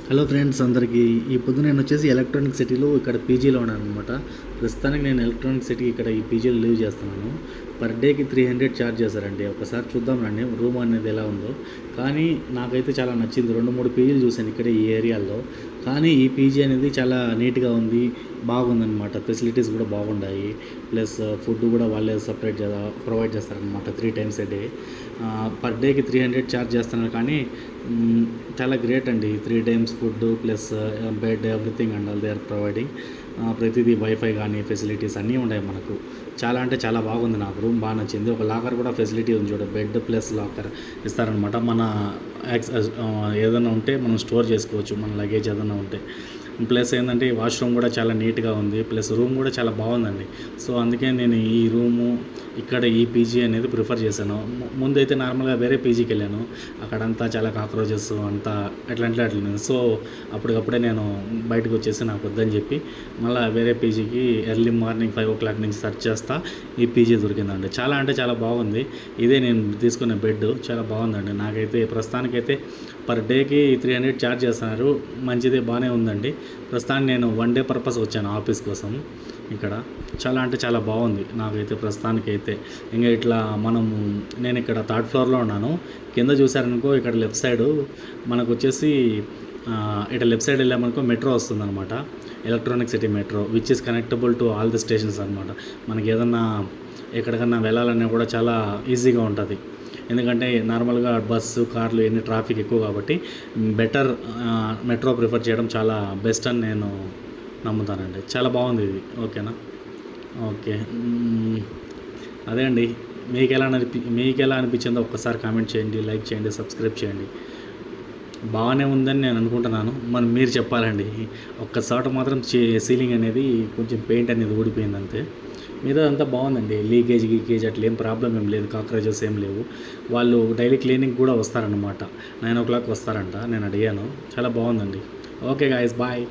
Hello friends అందరికీ. ఈ పొద్దు నేను వచ్చేసి ఎలక్ట్రానిక్ సిటీలో ఇక్కడ పీజీలో ఉన్నాను అనమాట. ప్రస్తుతానికి నేను ఎలక్ట్రానిక్ సిటీ ఇక్కడ ఈ పీజీలో లీవ్ చేస్తున్నాను. పర్ డేకి 300 ఛార్జ్ చేశారండి. ఒకసారి చూద్దాం రండి రూమ్ అనేది ఎలా ఉందో. కానీ నాకైతే చాలా నచ్చింది. 2-3 పీజీలు చూశాను ఇక్కడ ఈ ఏరియాలో. కానీ ఈ పీజీ అనేది చాలా నీట్గా ఉంది, బాగుందన్నమాట. ఫెసిలిటీస్ కూడా బాగున్నాయి. ప్లస్ ఫుడ్ కూడా వాళ్ళే సపరేట్ ప్రొవైడ్ చేస్తారనమాట 3 times a డే. పర్ డేకి 300 ఛార్జ్ చేస్తున్నారు. కానీ చాలా గ్రేట్ అండి. 3 times food plus bed everything and all they are providing. ప్రతిదీ వైఫై కానీ ఫెసిలిటీస్ అన్నీ ఉన్నాయి మనకు. చాలా అంటే చాలా బాగుంది. నాకు రూమ్ బాగా నచ్చింది. ఒక లాకర్ కూడా ఫెసిలిటీ ఉంది చూడ, బెడ్ ప్లస్ లాకర్ ఇస్తారనమాట. మన ఏదైనా ఉంటే మనం స్టోర్ చేసుకోవచ్చు, మన లగేజ్ ఏదైనా ఉంటే. ప్లస్ ఏంటంటే వాష్రూమ్ కూడా చాలా నీట్గా ఉంది. ప్లస్ రూమ్ కూడా చాలా బాగుందండి. సో అందుకే నేను ఈ రూము ఇక్కడ ఈ పీజీ అనేది ప్రిఫర్ చేశాను. ముందైతే నార్మల్గా వేరే పీజీకి వెళ్ళాను. అక్కడంతా చాలా కాక్రోచెస్ అంతా అట్లా. సో అప్పటికప్పుడే నేను బయటకు వచ్చేసి నాకు వద్దని చెప్పి మళ్ళీ వేరే పీజీకి ఎర్లీ మార్నింగ్ 5 o'clock నుంచి సెర్చ్ చేస్తా ఈ పీజీ దొరికిందండి. చాలా అంటే చాలా బాగుంది. ఇదే నేను తీసుకునే బెడ్ చాలా బాగుందండి. నాకైతే ప్రస్తుతానికైతే పర్ డేకి 300 ఛార్జ్ చేస్తున్నారు. మంచిదే, బాగానే ఉందండి. ప్రస్తుతానికి నేను 1 day పర్పస్ వచ్చాను ఆఫీస్ కోసం. ఇక్కడ చాలా అంటే చాలా బాగుంది నాకైతే ప్రస్తుతానికైతే. ఇంకా ఇట్లా నేను ఇక్కడ 3rd floorలో ఉన్నాను. కింద చూసారనుకో ఇక్కడ లెఫ్ట్ సైడు మనకు వచ్చేసి ఇట్లా లెఫ్ట్ సైడ్ వెళ్ళామనుకో మెట్రో వస్తుందన్నమాట. Electronic city metro which is connectable to all the stations అనమాట. మనకి ఏదన్నా ఎక్కడికన్నా వెళ్ళాలన్నా కూడా చాలా ఈజీగా ఉంటుంది. ఎందుకంటే నార్మల్గా బస్సు కార్లు ఎన్ని ట్రాఫిక్ ఎక్కువ కాబట్టి బెటర్ మెట్రో ప్రిఫర్ చేయడం చాలా బెస్ట్ అని నేను నమ్ముతానండి. చాలా బాగుంది ఇది. ఓకేనా? ఓకే. అదే అండి, మీకు ఎలా అనిపించిందో ఒక్కసారి కామెంట్ చేయండి, లైక్ చేయండి, సబ్స్క్రైబ్ చేయండి. బాగానే ఉందని నేను అనుకుంటున్నాను. మీరు చెప్పాలండి. ఒక్కసారి మాత్రం సీలింగ్ అనేది కొంచెం పెయింట్ అనేది ఊడిపోయింది అంతే. మీద అంతా బాగుందండి. లీకేజ్ అట్లా ఏం ప్రాబ్లం ఏం లేదు. కాక్రోచెస్ ఏం లేవు. వాళ్ళు డైలీ క్లీనింగ్ కూడా వస్తారనమాట. 9 o'clock వస్తారంట. నేను అడిగాను. చాలా బాగుందండి. Okay guys, bye.